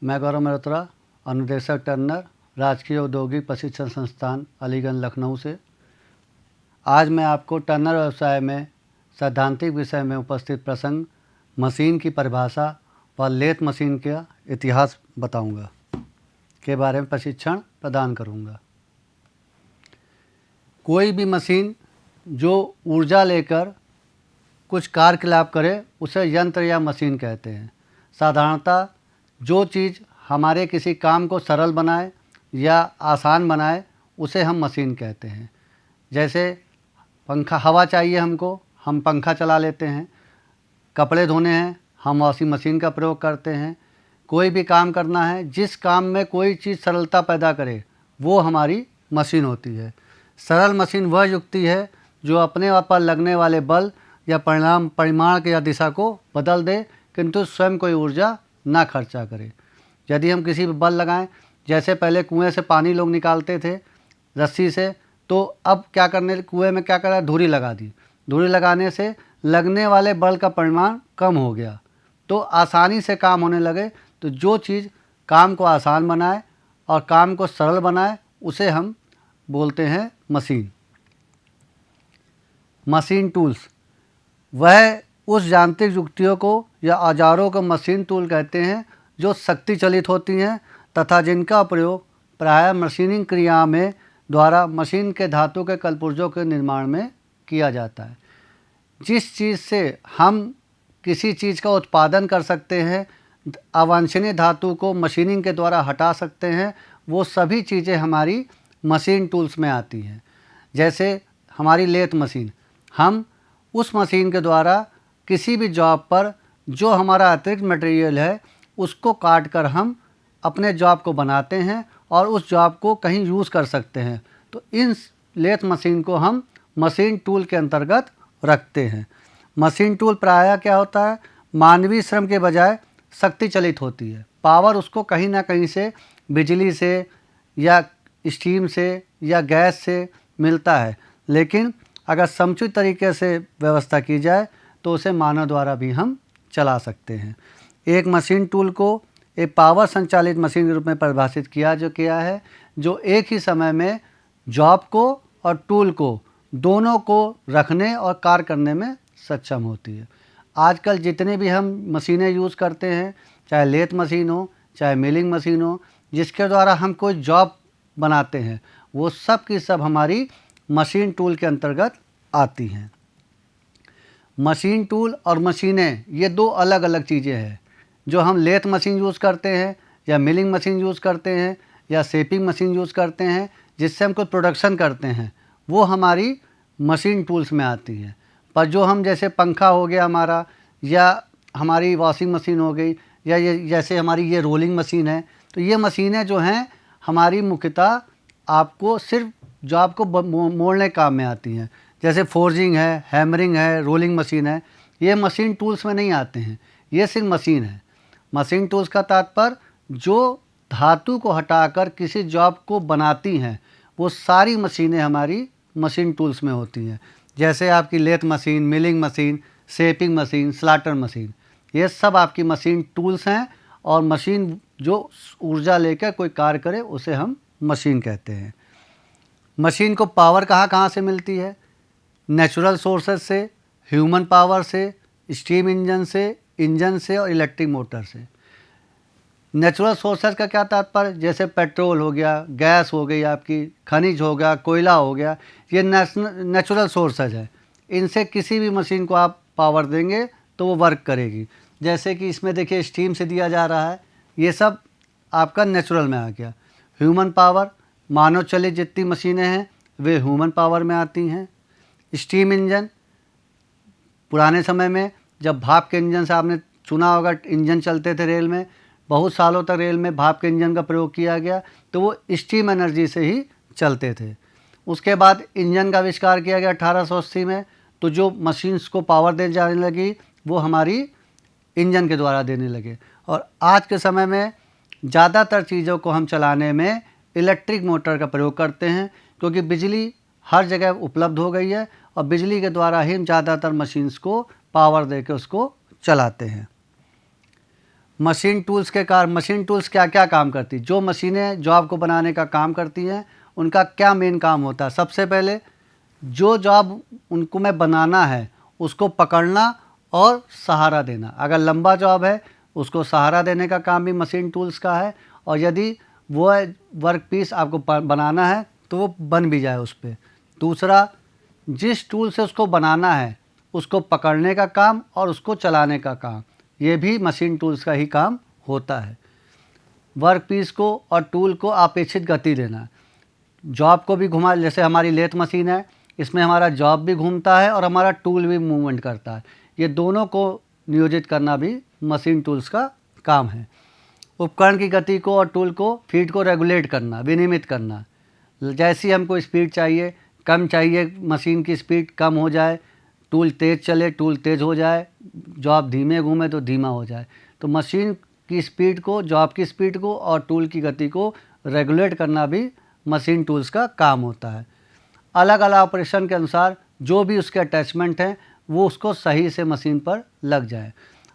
मैं गौरव मल्होत्रा, अनुदेशक टर्नर, राजकीय औद्योगिक प्रशिक्षण संस्थान अलीगंज लखनऊ से। आज मैं आपको टर्नर व्यवसाय में सैद्धांतिक विषय में उपस्थित प्रसंग, मशीन की परिभाषा व लेथ मशीन का इतिहास बताऊंगा, के बारे में प्रशिक्षण प्रदान करूंगा। कोई भी मशीन जो ऊर्जा लेकर कुछ कार्यकलाप करे उसे यंत्र या मशीन कहते हैं। साधारणतः जो चीज़ हमारे किसी काम को सरल बनाए या आसान बनाए उसे हम मशीन कहते हैं। जैसे पंखा, हवा चाहिए हमको, हम पंखा चला लेते हैं। कपड़े धोने हैं, हम वॉशिंग मशीन का प्रयोग करते हैं। कोई भी काम करना है, जिस काम में कोई चीज़ सरलता पैदा करे वो हमारी मशीन होती है। सरल मशीन वह युक्ति है जो अपने आप पर लगने वाले बल या परिमाण या दिशा को बदल दे, किंतु स्वयं कोई ऊर्जा ना खर्चा करे। यदि हम किसी पर बल लगाएं, जैसे पहले कुएं से पानी लोग निकालते थे रस्सी से, तो अब क्या करने, कुएं में क्या करा, धुरी लगा दी। धुरी लगाने से लगने वाले बल का परिमाण कम हो गया, तो आसानी से काम होने लगे। तो जो चीज़ काम को आसान बनाए और काम को सरल बनाए उसे हम बोलते हैं मशीन। मशीन टूल्स वह उस यांत्रिक युक्तियों को या औजारों को मशीन टूल कहते हैं जो शक्ति चलित होती हैं तथा जिनका प्रयोग प्रायः मशीनिंग क्रिया में द्वारा मशीन के धातु के कलपुर्जों के निर्माण में किया जाता है। जिस चीज़ से हम किसी चीज़ का उत्पादन कर सकते हैं, अवांछनीय धातु को मशीनिंग के द्वारा हटा सकते हैं, वो सभी चीज़ें हमारी मशीन टूल्स में आती हैं। जैसे हमारी लेथ मशीन, हम उस मशीन के द्वारा किसी भी जॉब पर जो हमारा अतिरिक्त मटेरियल है उसको काट कर हम अपने जॉब को बनाते हैं और उस जॉब को कहीं यूज़ कर सकते हैं। तो इन लेथ मशीन को हम मशीन टूल के अंतर्गत रखते हैं। मशीन टूल प्रायः क्या होता है, मानवीय श्रम के बजाय शक्ति चलित होती है। पावर उसको कहीं ना कहीं से, बिजली से या स्टीम से या गैस से मिलता है, लेकिन अगर समुचित तरीके से व्यवस्था की जाए तो उसे मानव द्वारा भी हम चला सकते हैं। एक मशीन टूल को एक पावर संचालित मशीन के रूप में परिभाषित किया है, जो एक ही समय में जॉब को और टूल को दोनों को रखने और कार्य करने में सक्षम होती है। आजकल जितने भी हम मशीनें यूज़ करते हैं, चाहे लेथ मशीन हो, चाहे मिलिंग मशीन हो, जिसके द्वारा हम कोई जॉब बनाते हैं, वो सब की सब हमारी मशीन टूल के अंतर्गत आती हैं। मशीन टूल और मशीनें ये दो अलग अलग चीज़ें हैं। जो हम लेथ मशीन यूज़ करते हैं या मिलिंग मशीन यूज़ करते हैं या शेपिंग मशीन यूज़ करते हैं, जिससे हम कुछ प्रोडक्शन करते हैं, वो हमारी मशीन टूल्स में आती हैं। पर जो हम, जैसे पंखा हो गया हमारा, या हमारी वॉशिंग मशीन हो गई, या ये जैसे हमारी ये रोलिंग मशीन है, तो ये मशीनें जो हैं हमारी मुख्यतः आपको सिर्फ जॉब को मोड़ने काम में आती हैं। जैसे फोर्जिंग है, हैमरिंग है, रोलिंग मशीन है, ये मशीन टूल्स में नहीं आते हैं, ये सिर्फ मशीन है। मशीन टूल्स का तात्पर्य जो धातु को हटाकर किसी जॉब को बनाती हैं, वो सारी मशीनें हमारी मशीन टूल्स में होती हैं। जैसे आपकी lathe machine, milling machine, shaping machine, slotter machine, ये सब आपकी मशीन टूल्स हैं। और मशीन जो ऊर्जा लेकर कोई कार्य करे उसे हम मशीन कहते हैं। मशीन को पावर कहाँ कहाँ से मिलती है? नेचुरल सोर्सेज से, ह्यूमन पावर से, स्टीम इंजन से और इलेक्ट्रिक मोटर से। नेचुरल सोर्सेज का क्या तात्पर्य? जैसे पेट्रोल हो गया, गैस हो गई, आपकी खनिज हो गया, कोयला हो गया, ये नेचुरल सोर्सेज है। इनसे किसी भी मशीन को आप पावर देंगे तो वो वर्क करेगी। जैसे कि इसमें देखिए स्टीम से दिया जा रहा है, ये सब आपका नेचुरल में आ गया। ह्यूमन पावर, मानव चलित जितनी मशीनें हैं वे ह्यूमन पावर में आती हैं। स्टीम इंजन, पुराने समय में जब भाप के इंजन से, आपने सुना होगा इंजन चलते थे रेल में, बहुत सालों तक रेल में भाप के इंजन का प्रयोग किया गया, तो वो स्टीम एनर्जी से ही चलते थे। उसके बाद इंजन का आविष्कार किया गया 1880 में, तो जो मशीन्स को पावर दे जाने लगी वो हमारी इंजन के द्वारा देने लगे। और आज के समय में ज़्यादातर चीज़ों को हम चलाने में इलेक्ट्रिक मोटर का प्रयोग करते हैं, क्योंकि बिजली हर जगह उपलब्ध हो गई है और बिजली के द्वारा ही हम ज़्यादातर मशीन्स को पावर देकर उसको चलाते हैं। मशीन टूल्स के कार मशीन टूल्स क्या क्या काम करती, जो मशीनें जॉब को बनाने का काम करती हैं उनका क्या मेन काम होता है। सबसे पहले जो जॉब उनको में बनाना है उसको पकड़ना और सहारा देना। अगर लंबा जॉब है उसको सहारा देने का काम भी मशीन टूल्स का है, और यदि वो वर्क पीस आपको बनाना है तो वो बन भी जाए उस पर। दूसरा, जिस टूल से उसको बनाना है उसको पकड़ने का काम और उसको चलाने का काम, ये भी मशीन टूल्स का ही काम होता है। वर्क पीस को और टूल को अपेक्षित गति देना, जॉब को भी घुमा, जैसे हमारी लेथ मशीन है, इसमें हमारा जॉब भी घूमता है और हमारा टूल भी मूवमेंट करता है। ये दोनों को नियोजित करना भी मशीन टूल्स का काम है। उपकरण की गति को और टूल को फीड को रेगुलेट करना, विनियमित करना। जैसी हमको स्पीड चाहिए, कम चाहिए, मशीन की स्पीड कम हो जाए, टूल तेज़ चले टूल तेज़ हो जाए, जॉब धीमे घूमे तो धीमा हो जाए। तो मशीन की स्पीड को, जॉब की स्पीड को और टूल की गति को रेगुलेट करना भी मशीन टूल्स का काम होता है। अलग अलग ऑपरेशन के अनुसार जो भी उसके अटैचमेंट हैं वो उसको सही से मशीन पर लग जाए।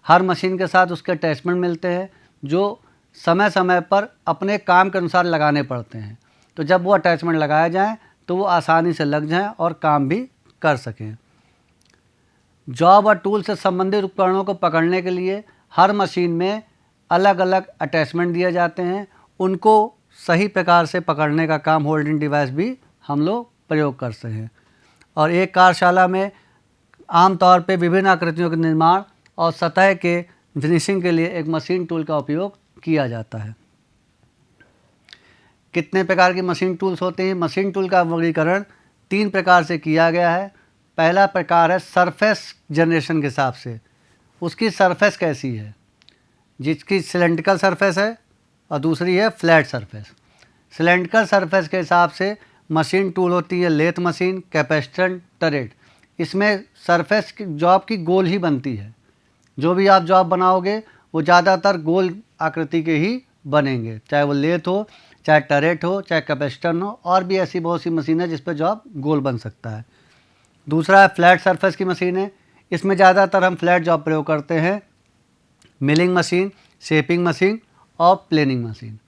हर मशीन के साथ उसके अटैचमेंट मिलते हैं जो समय समय पर अपने काम के अनुसार लगाने पड़ते हैं। तो जब वो अटैचमेंट लगाए जाएं तो वो आसानी से लग जाएं और काम भी कर सकें। जॉब और टूल से संबंधित उपकरणों को पकड़ने के लिए हर मशीन में अलग अलग अटैचमेंट दिए जाते हैं। उनको सही प्रकार से पकड़ने का काम होल्डिंग डिवाइस भी हम लोग प्रयोग करते हैं। और एक कार्यशाला में आमतौर पे विभिन्न आकृतियों के निर्माण और सतह के फिनिशिंग के लिए एक मशीन टूल का उपयोग किया जाता है। कितने प्रकार की मशीन टूल्स होते हैं? मशीन टूल का वर्गीकरण 3 प्रकार से किया गया है। पहला प्रकार है सरफेस जनरेशन के हिसाब से। उसकी सरफेस कैसी है, जिसकी सिलेंड्रिकल सरफेस है, और दूसरी है फ्लैट सरफेस। सिलेंड्रिकल सरफेस के हिसाब से मशीन टूल होती है लेथ मशीन, कैपेसिटर, टरेट। इसमें सरफेस की जॉब की गोल ही बनती है। जो भी आप जॉब बनाओगे वो ज़्यादातर गोल आकृति के ही बनेंगे, चाहे वो लेथ हो, चाहे टरेट हो, चाहे कैपेसिटर हो, और भी ऐसी बहुत सी मशीनें जिस पर जॉब गोल बन सकता है। दूसरा है फ्लैट सरफेस की मशीन है। इसमें ज़्यादातर हम फ्लैट जॉब प्रयोग करते हैं। मिलिंग मशीन, शेपिंग मशीन और प्लेनिंग मशीन।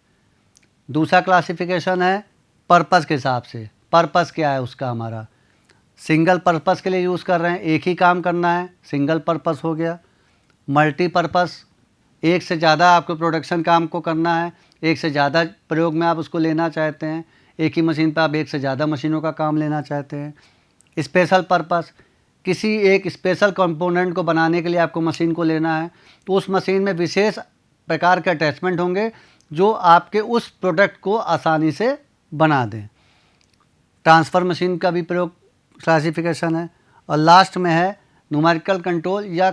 दूसरा क्लासिफिकेशन है पर्पस के हिसाब से। पर्पस क्या है उसका, हमारा सिंगल पर्पस के लिए यूज़ कर रहे हैं, एक ही काम करना है, सिंगल पर्पस हो गया। मल्टीपर्पस, एक से ज़्यादा आपको प्रोडक्शन काम को करना है, एक से ज़्यादा प्रयोग में आप उसको लेना चाहते हैं, एक ही मशीन पर आप एक से ज़्यादा मशीनों का काम लेना चाहते हैं। स्पेशल पर्पस, किसी एक स्पेशल कंपोनेंट को बनाने के लिए आपको मशीन को लेना है, तो उस मशीन में विशेष प्रकार के अटैचमेंट होंगे जो आपके उस प्रोडक्ट को आसानी से बना दें। ट्रांसफ़र मशीन का भी प्रयोग क्लासिफिकेशन है। और लास्ट में है न्यूमेरिकल कंट्रोल या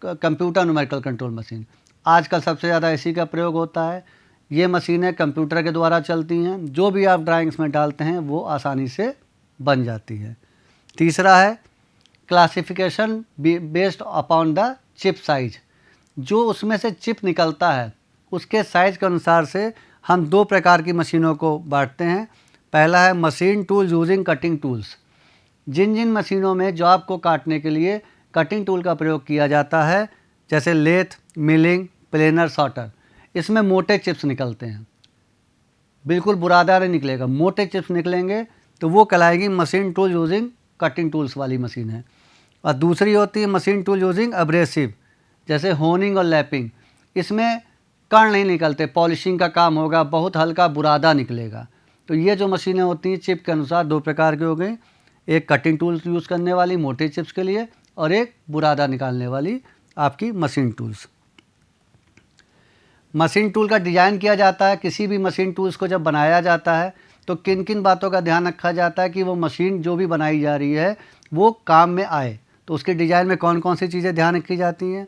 कंप्यूटर न्यूमेरिकल कंट्रोल मशीन। आजकल सबसे ज़्यादा इसी का प्रयोग होता है। ये मशीनें कंप्यूटर के द्वारा चलती हैं, जो भी आप ड्राइंग्स में डालते हैं वो आसानी से बन जाती है। तीसरा है classification based upon the chip size. जो उसमें से चिप निकलता है उसके साइज़ के अनुसार से हम 2 प्रकार की मशीनों को बांटते हैं। पहला है machine tool using cutting tools. जिन जिन मशीनों में जॉब को काटने के लिए कटिंग टूल का प्रयोग किया जाता है, जैसे लेथ, मिलिंग, प्लेनर, सॉर्टर, इसमें मोटे चिप्स निकलते हैं, बिल्कुल बुरादा नहीं निकलेगा, मोटे चिप्स निकलेंगे, तो वो कहलाएगी machine tool using cutting tools वाली मशीन है। और दूसरी होती है मशीन टूल यूजिंग एब्रेसिव, जैसे होनिंग और लैपिंग। इसमें कण नहीं निकलते, पॉलिशिंग का काम होगा, बहुत हल्का बुरादा निकलेगा। तो ये जो मशीनें होती हैं चिप के अनुसार 2 प्रकार की हो गई, एक कटिंग टूल्स यूज़ करने वाली मोटे चिप्स के लिए, और एक बुरादा निकालने वाली आपकी मशीन टूल्स। मशीन टूल का डिज़ाइन किया जाता है। किसी भी मशीन टूल्स को जब बनाया जाता है तो किन किन बातों का ध्यान रखा जाता है कि वो मशीन जो भी बनाई जा रही है वो काम में आए। तो उसके डिज़ाइन में कौन कौन सी चीज़ें ध्यान रखी जाती हैं?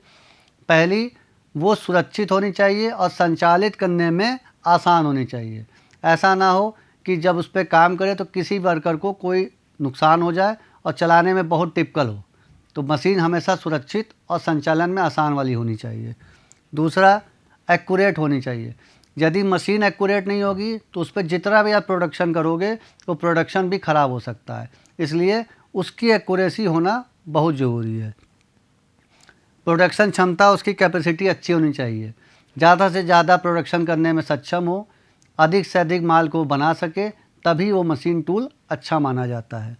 पहली, वो सुरक्षित होनी चाहिए और संचालित करने में आसान होनी चाहिए। ऐसा ना हो कि जब उस पर काम करे तो किसी वर्कर को कोई नुकसान हो जाए और चलाने में बहुत टिपिकल हो। तो मशीन हमेशा सुरक्षित और संचालन में आसान वाली होनी चाहिए। दूसरा, एक्यूरेट होनी चाहिए। यदि मशीन एक्यूरेट नहीं होगी तो उस पर जितना भी आप प्रोडक्शन करोगे तो प्रोडक्शन भी ख़राब हो सकता है, इसलिए उसकी एक्यूरेसी होना बहुत ज़रूरी है। प्रोडक्शन क्षमता, उसकी कैपेसिटी अच्छी होनी चाहिए, ज़्यादा से ज़्यादा प्रोडक्शन करने में सक्षम हो, अधिक से अधिक माल को बना सके, तभी वो मशीन टूल अच्छा माना जाता है।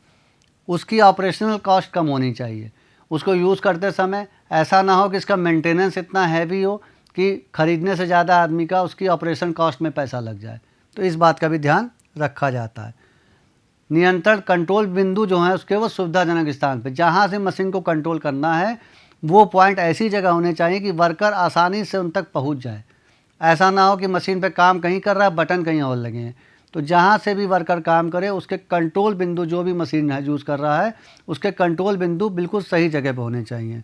उसकी ऑपरेशनल कॉस्ट कम होनी चाहिए, उसको यूज़ करते समय ऐसा ना हो कि इसका मेंटेनेंस इतना हैवी हो कि ख़रीदने से ज़्यादा आदमी का उसकी ऑपरेशन कॉस्ट में पैसा लग जाए, तो इस बात का भी ध्यान रखा जाता है। नियंत्रण कंट्रोल बिंदु जो हैं उसके वो सुविधाजनक स्थान पे, जहाँ से मशीन को कंट्रोल करना है वो पॉइंट ऐसी जगह होने चाहिए कि वर्कर आसानी से उन तक पहुँच जाए। ऐसा ना हो कि मशीन पे काम कहीं कर रहा है, बटन कहीं और लगे हैं। तो जहाँ से भी वर्कर काम करे उसके कंट्रोल बिंदु, जो भी मशीन है यूज़ कर रहा है, उसके कंट्रोल बिंदु बिल्कुल सही जगह पे होने चाहिए।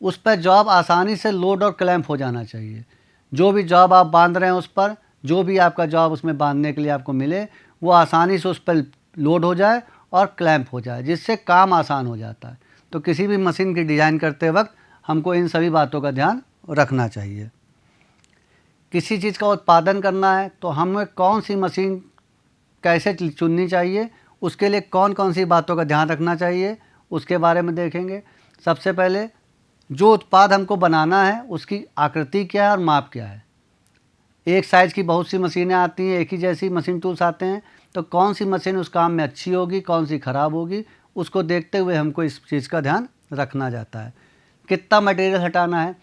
उस पर जॉब आसानी से लोड और क्लैंप हो जाना चाहिए। जो भी जॉब आप बांध रहे हैं उस पर, जो भी आपका जॉब उसमें बांधने के लिए आपको मिले, वो आसानी से उस पर लोड हो जाए और क्लैंप हो जाए, जिससे काम आसान हो जाता है। तो किसी भी मशीन की डिज़ाइन करते वक्त हमको इन सभी बातों का ध्यान रखना चाहिए। किसी चीज़ का उत्पादन करना है तो हमें कौन सी मशीन कैसे चुननी चाहिए, उसके लिए कौन कौन सी बातों का ध्यान रखना चाहिए, उसके बारे में देखेंगे। सबसे पहले जो उत्पाद हमको बनाना है उसकी आकृति क्या है और माप क्या है। एक साइज़ की बहुत सी मशीनें आती हैं, एक ही जैसी मशीन टूल्स आते हैं, तो कौन सी मशीन उस काम में अच्छी होगी, कौन सी ख़राब होगी, उसको देखते हुए हमको इस चीज़ का ध्यान रखना जाता है। कितना मटेरियल हटाना है,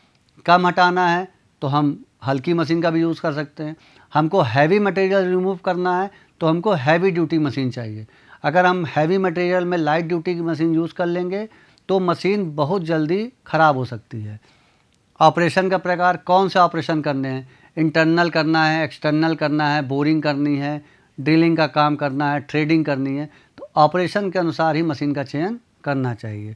कम हटाना है तो हम हल्की मशीन का भी यूज़ कर सकते हैं। हमको हैवी मटेरियल रिमूव करना है तो हमको हैवी ड्यूटी मशीन चाहिए। अगर हम हैवी मटेरियल में लाइट ड्यूटी की मशीन यूज़ कर लेंगे तो मशीन बहुत जल्दी ख़राब हो सकती है। ऑपरेशन का प्रकार, कौन से ऑपरेशन करने हैं, इंटरनल करना है, एक्सटर्नल करना है, बोरिंग करनी है, ड्रिलिंग का काम करना है, थ्रेडिंग करनी है, तो ऑपरेशन के अनुसार ही मशीन का चयन करना चाहिए।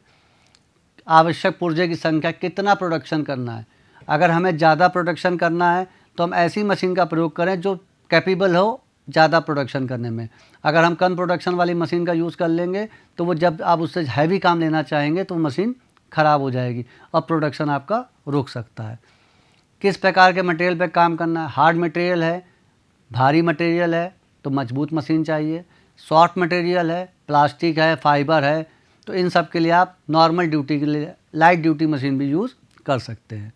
आवश्यक पुर्जे की संख्या, कितना प्रोडक्शन करना है। अगर हमें ज़्यादा प्रोडक्शन करना है तो हम ऐसी मशीन का प्रयोग करें जो कैपेबल हो ज़्यादा प्रोडक्शन करने में। अगर हम कम प्रोडक्शन वाली मशीन का यूज़ कर लेंगे तो वो जब आप उससे हैवी काम लेना चाहेंगे तो मशीन ख़राब हो जाएगी और प्रोडक्शन आपका रुक सकता है। किस प्रकार के मटेरियल पे काम करना है, हार्ड मटेरियल है, भारी मटेरियल है तो मजबूत मशीन चाहिए, सॉफ्ट मटेरियल है, प्लास्टिक है, फाइबर है, तो इन सब के लिए आप नॉर्मल ड्यूटी के लिए लाइट ड्यूटी मशीन भी यूज़ कर सकते हैं।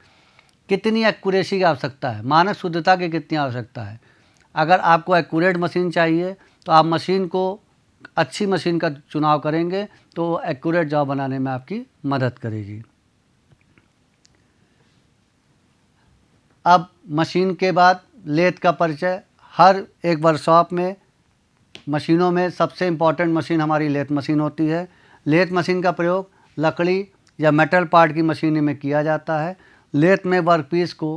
कितनी एक्यूरेसी की आवश्यकता है, मानक शुद्धता की कितनी आवश्यकता है। अगर आपको एक्यूरेट मशीन चाहिए तो आप मशीन को अच्छी मशीन का चुनाव करेंगे तो एक्यूरेट जॉब बनाने में आपकी मदद करेगी। अब मशीन के बाद लेथ का परिचय। हर एक वर्कशॉप में मशीनों में सबसे इम्पॉर्टेंट मशीन हमारी लेथ मशीन होती है। लेथ मशीन का प्रयोग लकड़ी या मेटल पार्ट की मशीन में किया जाता है। लेथ में वर्कपीस को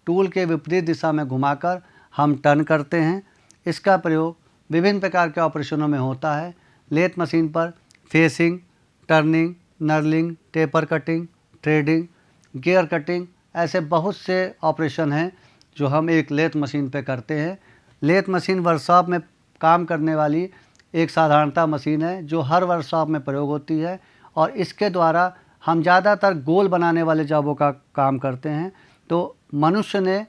टूल के विपरीत दिशा में घुमाकर हम टर्न करते हैं। इसका प्रयोग विभिन्न प्रकार के ऑपरेशनों में होता है। लेथ मशीन पर facing, turning, knurling, taper cutting, threading, gear cutting, ऐसे बहुत से ऑपरेशन हैं जो हम एक लेथ मशीन पे करते हैं। लेथ मशीन वर्कशॉप में काम करने वाली एक साधारणतः मशीन है जो हर वर्कशॉप में प्रयोग होती है और इसके द्वारा हम ज़्यादातर गोल बनाने वाले जॉबों का काम करते हैं। तो मनुष्य ने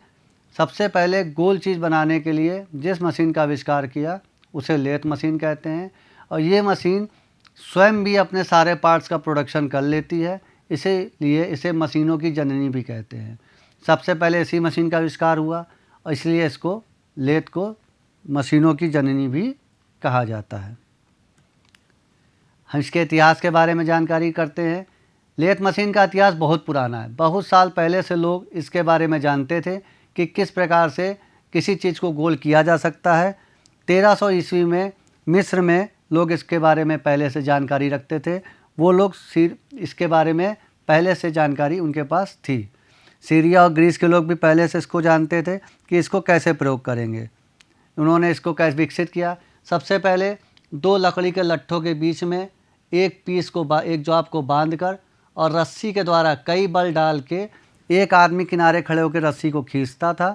सबसे पहले गोल चीज़ बनाने के लिए जिस मशीन का आविष्कार किया उसे लेथ मशीन कहते हैं और ये मशीन स्वयं भी अपने सारे पार्ट्स का प्रोडक्शन कर लेती है, इसीलिए इसे मशीनों की जननी भी कहते हैं। सबसे पहले इसी मशीन का आविष्कार हुआ और इसलिए इसको लेथ को मशीनों की जननी भी कहा जाता है। हम इसके इतिहास के बारे में जानकारी करते हैं। लेथ मशीन का इतिहास बहुत पुराना है। बहुत साल पहले से लोग इसके बारे में जानते थे कि किस प्रकार से किसी चीज़ को गोल किया जा सकता है। 1300 ईस्वी में मिस्र में लोग इसके बारे में पहले से जानकारी रखते थे। वो लोग इसके बारे में पहले से जानकारी उनके पास थी। सीरिया और ग्रीस के लोग भी पहले से इसको जानते थे कि इसको कैसे प्रयोग करेंगे। उन्होंने इसको कैसे विकसित किया। सबसे पहले दो लकड़ी के लट्ठों के बीच में एक पीस को एक जॉब को बांधकर और रस्सी के द्वारा कई बल डाल के एक आदमी किनारे खड़े होकर रस्सी को खींचता था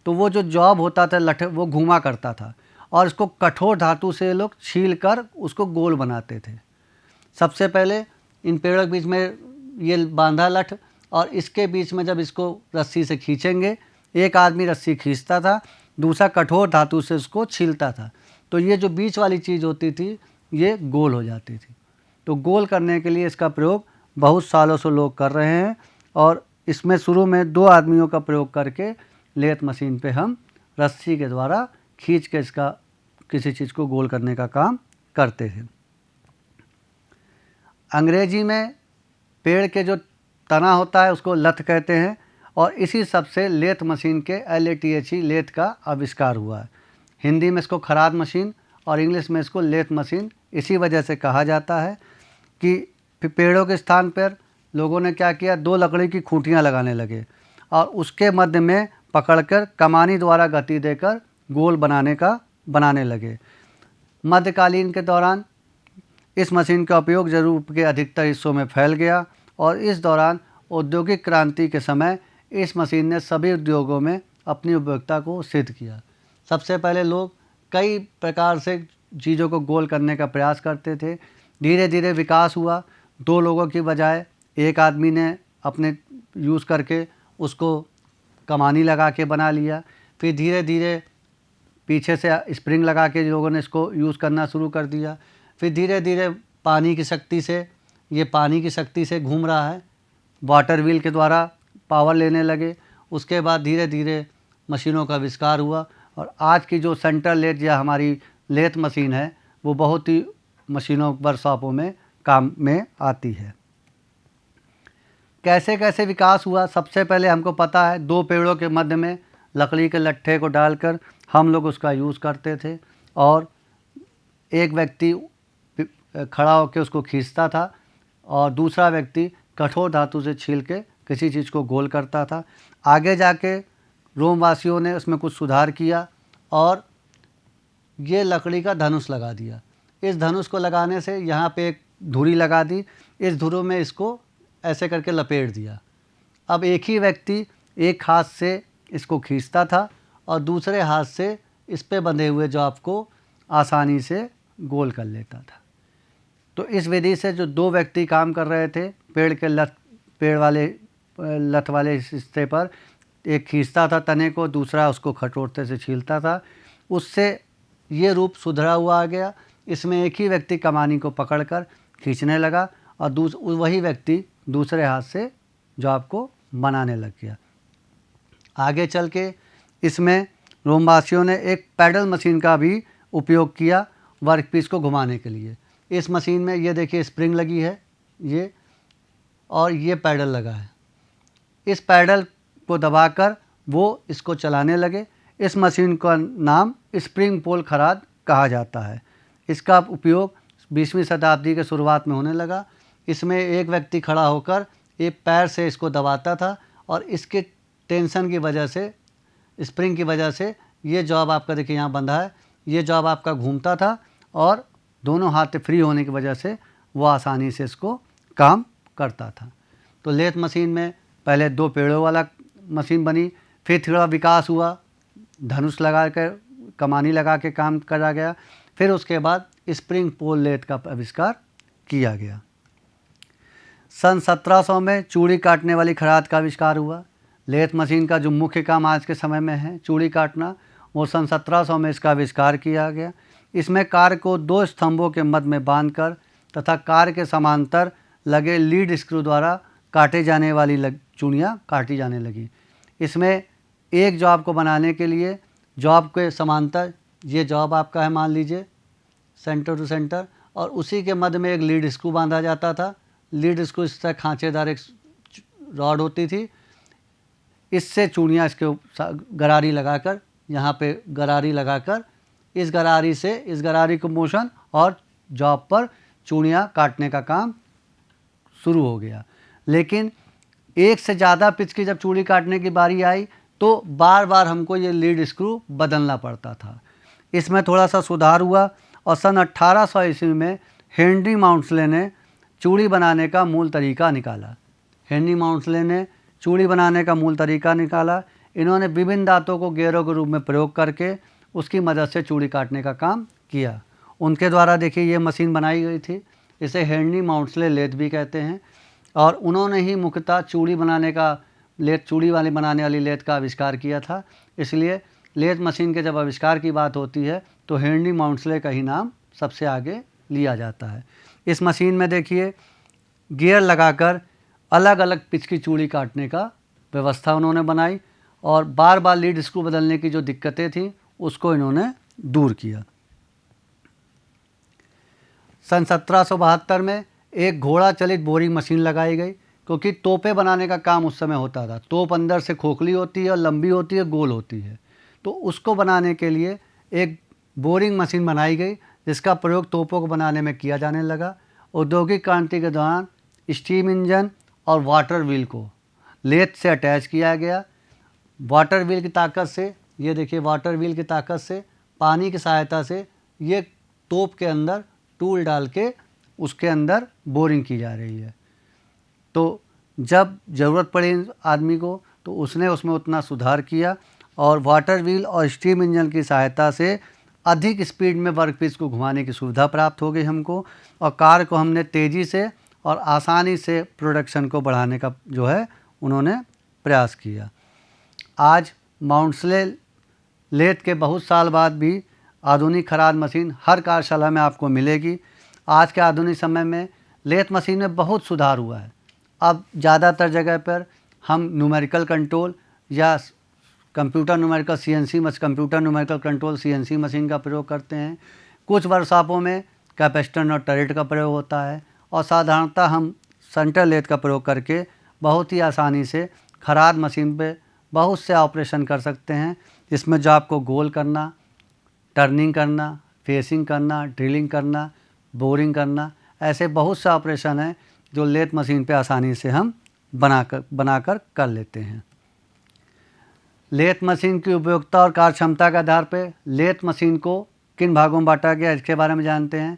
तो वो जो जॉब होता था लट्ठे वो घूमा करता था और इसको कठोर धातु से लोग छील कर उसको गोल बनाते थे। सबसे पहले इन पेड़ों के बीच में ये बांधा लठ और इसके बीच में जब इसको रस्सी से खींचेंगे, एक आदमी रस्सी खींचता था, दूसरा कठोर धातु से उसको छीलता था, तो ये जो बीच वाली चीज़ होती थी ये गोल हो जाती थी। तो गोल करने के लिए इसका प्रयोग बहुत सालों से लोग कर रहे हैं और इसमें शुरू में 2 आदमियों का प्रयोग करके लेथ मशीन पे हम रस्सी के द्वारा खींच के इसका किसी चीज़ को गोल करने का काम करते थे। अंग्रेजी में पेड़ के जो तना होता है उसको लथ कहते हैं और इसी सब से लेथ मशीन के LATHE लेथ का आविष्कार हुआ है। हिंदी में इसको खराद मशीन और इंग्लिश में इसको लेथ मशीन इसी वजह से कहा जाता है कि पेड़ों के स्थान पर लोगों ने क्या किया, 2 लकड़ी की खूंटियाँ लगाने लगे और उसके मध्य में पकड़कर कमानी द्वारा गति देकर गोल बनाने लगे। मध्यकालीन के दौरान इस मशीन का उपयोग यूरोप के अधिकतर हिस्सों में फैल गया और इस दौरान औद्योगिक क्रांति के समय इस मशीन ने सभी उद्योगों में अपनी उपयोगिता को सिद्ध किया। सबसे पहले लोग कई प्रकार से चीज़ों को गोल करने का प्रयास करते थे। धीरे धीरे विकास हुआ, 2 लोगों की बजाय एक आदमी ने अपने यूज़ करके उसको कमानी लगा के बना लिया। फिर धीरे धीरे पीछे से स्प्रिंग लगा के लोगों ने इसको यूज़ करना शुरू कर दिया। फिर धीरे धीरे पानी की शक्ति से घूम रहा है, वाटर व्हील के द्वारा पावर लेने लगे। उसके बाद धीरे धीरे मशीनों का आविष्कार हुआ और आज की जो सेंट्रल लेथ या हमारी लेथ मशीन है वो बहुत ही मशीनों वर्कशॉपों में काम में आती है। कैसे कैसे विकास हुआ, सबसे पहले हमको पता है 2 पेड़ों के मध्य में लकड़ी के लट्ठे को डालकर हम लोग उसका यूज़ करते थे और एक व्यक्ति खड़ा होकर उसको खींचता था और दूसरा व्यक्ति कठोर धातु से छील के किसी चीज़ को गोल करता था। आगे जाके रोमवासियों ने उसमें कुछ सुधार किया और ये लकड़ी का धनुष लगा दिया। इस धनुष को लगाने से यहाँ पे एक धुरी लगा दी, इस धुरों में इसको ऐसे करके लपेट दिया। अब एक ही व्यक्ति एक हाथ से इसको खींचता था और दूसरे हाथ से इस पे बंधे हुए जॉब को आसानी से गोल कर लेता था। तो इस विधि से जो 2 व्यक्ति काम कर रहे थे, पेड़ वाले लथ वाले हिस्से पर एक खींचता था तने को, दूसरा उसको खटोरते से छीलता था, उससे ये रूप सुधरा हुआ आ गया। इसमें एक ही व्यक्ति कमानी को पकड़कर खींचने लगा और वही व्यक्ति दूसरे हाथ से जॉब को बनाने लग गया। आगे चल के इसमें रोमवासियों ने एक पैडल मशीन का भी उपयोग किया वर्कपीस को घुमाने के लिए। इस मशीन में ये देखिए स्प्रिंग लगी है ये, और ये पैडल लगा है। इस पैडल को दबाकर वो इसको चलाने लगे। इस मशीन का नाम स्प्रिंग पोल खराद कहा जाता है। इसका उपयोग 20वीं शताब्दी के शुरुआत में होने लगा। इसमें एक व्यक्ति खड़ा होकर एक पैर से इसको दबाता था और इसके टेंशन की वजह से, स्प्रिंग की वजह से ये जॉब आपका देखिए यहाँ बंधा है, ये जॉब आपका घूमता था और दोनों हाथ फ्री होने की वजह से वो आसानी से इसको काम करता था। तो लेथ मशीन में पहले 2 पेड़ों वाला मशीन बनी, फिर थोड़ा विकास हुआ, धनुष लगा कर कमानी लगा के काम करा गया, फिर उसके बाद स्प्रिंग पोल लेथ का आविष्कार किया गया। सन 1700 में चूड़ी काटने वाली खराद का आविष्कार हुआ। लेथ मशीन का जो मुख्य काम आज के समय में है चूड़ी काटना, वो सन 1700 में इसका आविष्कार किया गया। इसमें कार को 2 स्तंभों के मध्य में बांधकर तथा कार के समांतर लगे लीड स्क्रू द्वारा काटे जाने वाली चूड़ियाँ काटी जाने लगी। इसमें एक जॉब को बनाने के लिए जॉब के समांतर ये जॉब आपका है मान लीजिए सेंटर टू सेंटर, और उसी के मध्य में एक लीड स्क्रू बांधा जाता था। लीड स्क्रू इस तरह खांचेदार एक रॉड होती थी, इससे चूड़ियाँ इसके गरारी लगाकर, यहाँ पे गरारी लगाकर इस गरारी को मोशन और जॉब पर चूड़ियाँ काटने का काम शुरू हो गया। लेकिन एक से ज़्यादा पिच की जब चूड़ी काटने की बारी आई तो बार बार हमको ये लीड स्क्रू बदलना पड़ता था। इसमें थोड़ा सा सुधार हुआ और सन 1800 ईस्वी में हेनरी माउंटस्ले ने चूड़ी बनाने का मूल तरीका निकाला। इन्होंने विभिन्न दांतों को गेरों के रूप में प्रयोग करके उसकी मदद से चूड़ी काटने का काम किया। उनके द्वारा देखिए ये मशीन बनाई गई थी, इसे हेनरी माउंटस्ले लेथ भी कहते हैं, और उन्होंने ही मुख्यतः चूड़ी बनाने वाली लेथ का आविष्कार किया था। इसलिए लेथ मशीन के जब आविष्कार की बात होती है तो हेनरी माउंटस्ले का ही नाम सबसे आगे लिया जाता है। इस मशीन में देखिए गियर लगाकर अलग अलग पिच की चूड़ी काटने का व्यवस्था उन्होंने बनाई और बार बार लीड स्क्रू बदलने की जो दिक्कतें थीं उसको इन्होंने दूर किया। सन 1772 में एक घोड़ा चलित बोरिंग मशीन लगाई गई, क्योंकि तोपें बनाने का काम उस समय होता था। तोप अंदर से खोखली होती है और लंबी होती है, गोल होती है, तो उसको बनाने के लिए एक बोरिंग मशीन बनाई गई, जिसका प्रयोग तोपों को बनाने में किया जाने लगा। औद्योगिक क्रांति के दौरान स्टीम इंजन और वाटर व्हील को लेथ से अटैच किया गया। वाटर व्हील की ताकत से, ये देखिए, वाटर व्हील की ताकत से, पानी की सहायता से ये तोप के अंदर टूल डाल के उसके अंदर बोरिंग की जा रही है। तो जब ज़रूरत पड़ी आदमी को तो उसने उसमें उतना सुधार किया और वाटर व्हील और स्टीम इंजन की सहायता से अधिक स्पीड में वर्कपीस को घुमाने की सुविधा प्राप्त हो गई हमको, और कार को हमने तेज़ी से और आसानी से प्रोडक्शन को बढ़ाने का जो है उन्होंने प्रयास किया। आज माउंटस्ले लेथ के बहुत साल बाद भी आधुनिक खराद मशीन हर कार्यशाला में आपको मिलेगी। आज के आधुनिक समय में लेथ मशीन में बहुत सुधार हुआ है। अब ज़्यादातर जगह पर हम न्यूमेरिकल कंट्रोल या कंप्यूटर न्यूमेरिकल CNC मशीन का प्रयोग करते हैं। कुछ वर्कशॉपों में कैपेसिटर और टरेट का प्रयोग होता है और साधारणतः हम सेंटर लेथ का प्रयोग करके बहुत ही आसानी से खराद मशीन पे बहुत से ऑपरेशन कर सकते हैं, जिसमें जो आपको गोल करना, टर्निंग करना, फेसिंग करना, ड्रिलिंग करना, बोरिंग करना, ऐसे बहुत से ऑपरेशन हैं जो लेथ मशीन पे आसानी से हम बनाकर कर लेते हैं। लेथ मशीन की उपयोगिता और कार्यक्षमता के आधार पर लेथ मशीन को किन भागों में बांटा गया, इसके बारे में जानते हैं।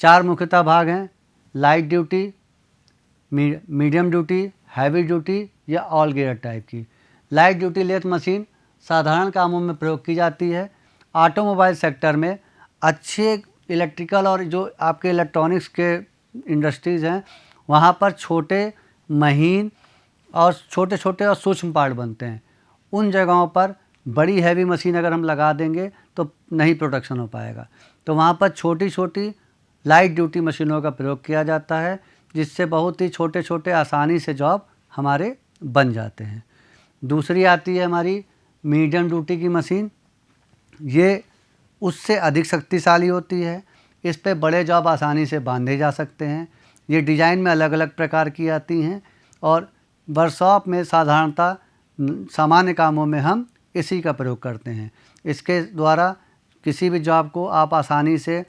4 मुख्यतः भाग हैं: light duty, medium duty, heavy duty या ऑल गियर टाइप की। लाइट ड्यूटी लेथ मशीन साधारण कामों में प्रयोग की जाती है। ऑटोमोबाइल सेक्टर में अच्छे इलेक्ट्रिकल और जो आपके इलेक्ट्रॉनिक्स के इंडस्ट्रीज़ हैं, वहाँ पर छोटे, महीन और छोटे छोटे और सूक्ष्म पार्ट बनते हैं। उन जगहों पर बड़ी हैवी मशीन अगर हम लगा देंगे तो नहीं प्रोडक्शन हो पाएगा, तो वहाँ पर छोटी छोटी लाइट ड्यूटी मशीनों का प्रयोग किया जाता है, जिससे बहुत ही छोटे छोटे आसानी से जॉब हमारे बन जाते हैं। दूसरी आती है हमारी मीडियम ड्यूटी की मशीन। ये उससे अधिक शक्तिशाली होती है। इस पे बड़े जॉब आसानी से बांधे जा सकते हैं। ये डिज़ाइन में अलग अलग प्रकार की आती हैं और वर्कशॉप में साधारणतः सामान्य कामों में हम इसी का प्रयोग करते हैं। इसके द्वारा किसी भी जॉब को आप आसानी से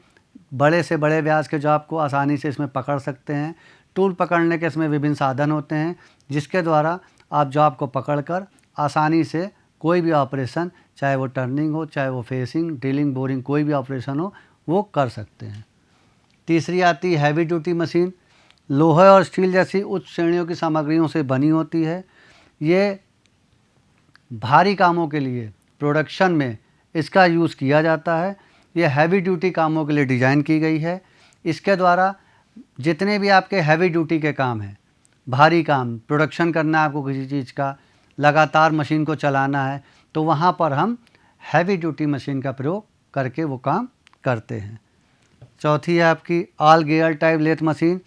बड़े व्यास के जॉब को आसानी से इसमें पकड़ सकते हैं। टूल पकड़ने के इसमें विभिन्न साधन होते हैं, जिसके द्वारा आप जॉब को पकड़कर आसानी से कोई भी ऑपरेशन, चाहे वो टर्निंग हो, चाहे वो फेसिंग, ड्रिलिंग, बोरिंग, कोई भी ऑपरेशन हो, वो कर सकते हैं। तीसरी आती है हैवी ड्यूटी मशीन। लोहे और स्टील जैसी उच्च श्रेणियों की सामग्रियों से बनी होती है। ये भारी कामों के लिए प्रोडक्शन में इसका यूज़ किया जाता है। ये हैवी ड्यूटी कामों के लिए डिज़ाइन की गई है। इसके द्वारा जितने भी आपके हैवी ड्यूटी के काम हैं, भारी काम, प्रोडक्शन करना है आपको किसी चीज़ का, लगातार मशीन को चलाना है, तो वहाँ पर हम हैवी ड्यूटी मशीन का प्रयोग करके वो काम करते हैं। चौथी है आपकी all gear type lathe machine.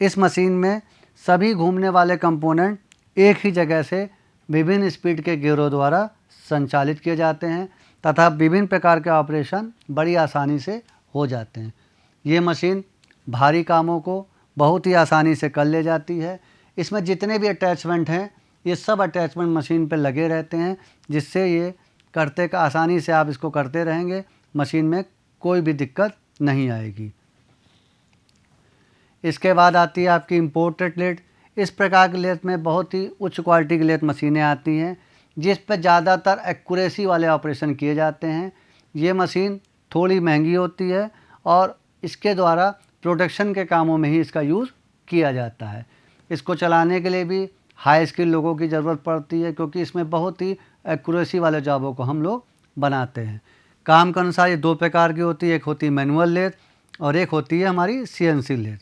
इस मशीन में सभी घूमने वाले कंपोनेंट एक ही जगह से विभिन्न स्पीड के गियरों द्वारा संचालित किए जाते हैं तथा विभिन्न प्रकार के ऑपरेशन बड़ी आसानी से हो जाते हैं। ये मशीन भारी कामों को बहुत ही आसानी से कर ले जाती है। इसमें जितने भी अटैचमेंट हैं, ये सब अटैचमेंट मशीन पर लगे रहते हैं, जिससे ये करते का आसानी से आप इसको करते रहेंगे, मशीन में कोई भी दिक्कत नहीं आएगी। इसके बाद आती है आपकी इम्पोर्टेड लेथ। इस प्रकार की लेथ में बहुत ही उच्च क्वालिटी की लेथ मशीनें आती हैं, जिस पर ज़्यादातर एक्यूरेसी वाले ऑपरेशन किए जाते हैं। ये मशीन थोड़ी महंगी होती है और इसके द्वारा प्रोडक्शन के कामों में ही इसका यूज़ किया जाता है। इसको चलाने के लिए भी हाई स्किल लोगों की ज़रूरत पड़ती है, क्योंकि इसमें बहुत ही एक्यूरेसी वाले जॉबों को हम लोग बनाते हैं। काम के अनुसार ये 2 प्रकार की होती है, एक होती है मैनुअल लेथ और एक होती है हमारी CNC लेथ।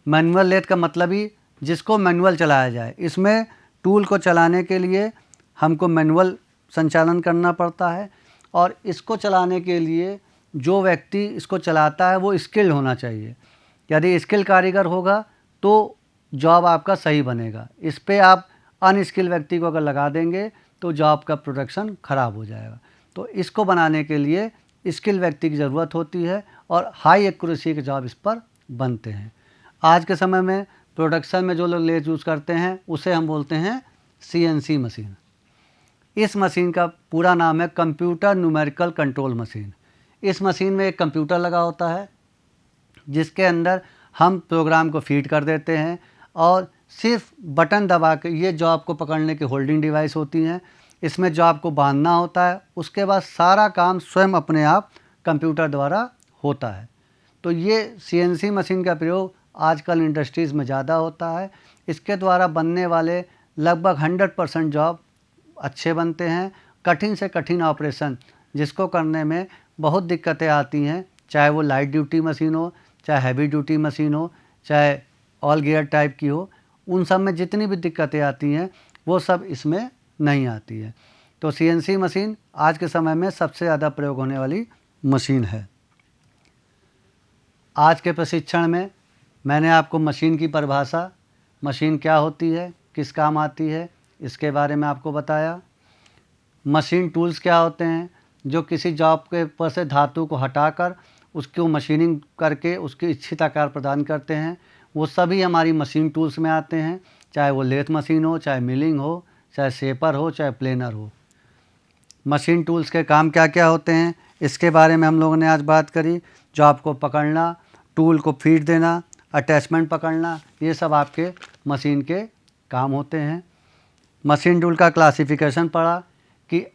मैनुअल लेथ का मतलब ही जिसको मैनुअल चलाया जाए। इसमें टूल को चलाने के लिए हमको मैनुअल संचालन करना पड़ता है और इसको चलाने के लिए जो व्यक्ति इसको चलाता है वो स्किल्ड होना चाहिए। यदि स्किल कारीगर होगा तो जॉब आपका सही बनेगा। इस पे आप अनस्किल व्यक्ति को अगर लगा देंगे तो जॉब का प्रोडक्शन ख़राब हो जाएगा। तो इसको बनाने के लिए स्किल व्यक्ति की ज़रूरत होती है और हाई एक्यूरेसी के जॉब इस पर बनते हैं। आज के समय में प्रोडक्शन में जो लोग लेथ यूज़ करते हैं उसे हम बोलते हैं CNC मशीन। इस मशीन का पूरा नाम है कंप्यूटर न्यूमेरिकल कंट्रोल मशीन। इस मशीन में एक कंप्यूटर लगा होता है जिसके अंदर हम प्रोग्राम को फीड कर देते हैं और सिर्फ बटन दबा के, ये जॉब को पकड़ने की होल्डिंग डिवाइस होती हैं, इसमें जॉब को बांधना होता है। उसके बाद सारा काम स्वयं अपने आप कंप्यूटर द्वारा होता है। तो ये CNC मशीन का प्रयोग आजकल इंडस्ट्रीज़ में ज़्यादा होता है। इसके द्वारा बनने वाले लगभग 100% जॉब अच्छे बनते हैं। कठिन से कठिन ऑपरेशन जिसको करने में बहुत दिक्कतें आती हैं, चाहे वो लाइट ड्यूटी मशीन हो, चाहे हैवी ड्यूटी मशीन हो, चाहे ऑल गियर टाइप की हो, उन सब में जितनी भी दिक्कतें आती हैं वो सब इसमें नहीं आती है। तो CNC मशीन आज के समय में सबसे ज़्यादा प्रयोग होने वाली मशीन है। आज के प्रशिक्षण में मैंने आपको मशीन की परिभाषा, मशीन क्या होती है, किस काम आती है, इसके बारे में आपको बताया। मशीन टूल्स क्या होते हैं, जो किसी जॉब के ऊपर से धातु को हटाकर उसको मशीनिंग करके उसकी इच्छित आकार प्रदान करते हैं, वो सभी हमारी मशीन टूल्स में आते हैं। चाहे वो लेथ मशीन हो, चाहे मिलिंग हो, चाहे शेपर हो, चाहे प्लेनर हो। मशीन टूल्स के काम क्या क्या होते हैं इसके बारे में हम लोगों ने आज बात करी। जॉब को पकड़ना, टूल को फीड देना, अटैचमेंट पकड़ना, ये सब आपके मशीन के काम होते हैं। मशीन टूल का क्लासिफिकेशन पढ़ा कि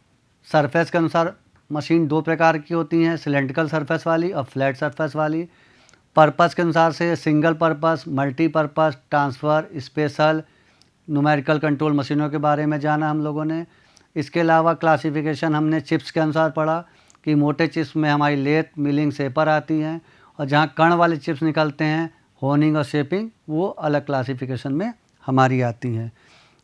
सरफेस के अनुसार मशीन दो प्रकार की होती हैं, सिलेंड्रिकल सरफेस वाली और फ्लैट सरफेस वाली। पर्पस के अनुसार से single purpose, multipurpose, transfer, special, numerical control मशीनों के बारे में जाना हम लोगों ने। इसके अलावा क्लासिफिकेशन हमने चिप्स के अनुसार पढ़ा कि मोटे चिप्स में हमारी लेथ, मिलिंग, शेपर आती हैं और जहाँ कण वाले चिप्स निकलते हैं, होनिंग और शेपिंग, वो अलग क्लासिफिकेशन में हमारी आती हैं।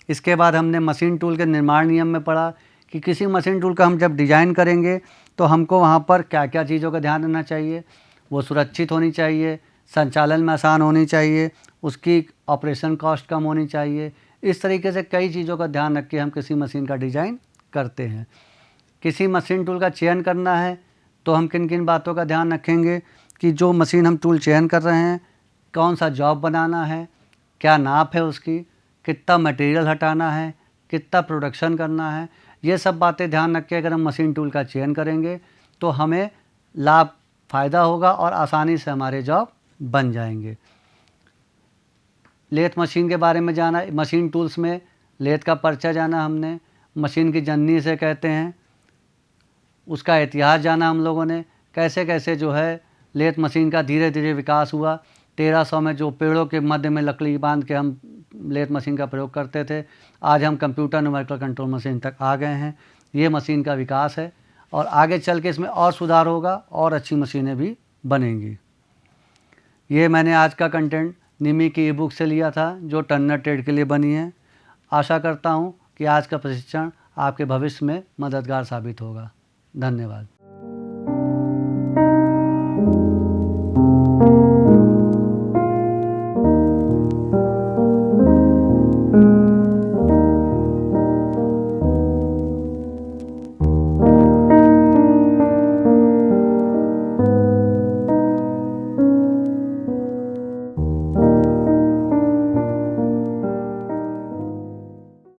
इसके बाद हमने मशीन टूल के निर्माण नियम में पढ़ा कि किसी मशीन टूल का हम जब डिज़ाइन करेंगे तो हमको वहाँ पर क्या क्या चीज़ों का ध्यान रखना चाहिए। वो सुरक्षित होनी चाहिए, संचालन में आसान होनी चाहिए, उसकी ऑपरेशन कॉस्ट कम होनी चाहिए। इस तरीके से कई चीज़ों का ध्यान रख के हम किसी मशीन का डिज़ाइन करते हैं। किसी मशीन टूल का चयन करना है तो हम किन किन बातों का ध्यान रखेंगे कि जो मशीन हम टूल चयन कर रहे हैं, कौन सा जॉब बनाना है, क्या नाप है उसकी, कितना मटेरियल हटाना है, कितना प्रोडक्शन करना है। ये सब बातें ध्यान रख के अगर हम मशीन टूल का चयन करेंगे तो हमें लाभ, फ़ायदा होगा और आसानी से हमारे जॉब बन जाएंगे। लेथ मशीन के बारे में जाना, मशीन टूल्स में लेथ का परिचय जाना हमने, मशीन की जननी से कहते हैं, उसका इतिहास जाना हम लोगों ने, कैसे कैसे जो है लेथ मशीन का धीरे धीरे विकास हुआ। 1300 में जो पेड़ों के मध्य में लकड़ी बांध के हम लेथ मशीन का प्रयोग करते थे, आज हम कंप्यूटर न्यूमेरिकल कंट्रोल मशीन तक आ गए हैं। ये मशीन का विकास है और आगे चल के इसमें और सुधार होगा और अच्छी मशीनें भी बनेंगी। ये मैंने आज का कंटेंट निमी की ई-बुक से लिया था जो टर्नर ट्रेड के लिए बनी है। आशा करता हूँ कि आज का प्रशिक्षण आपके भविष्य में मददगार साबित होगा। धन्यवाद।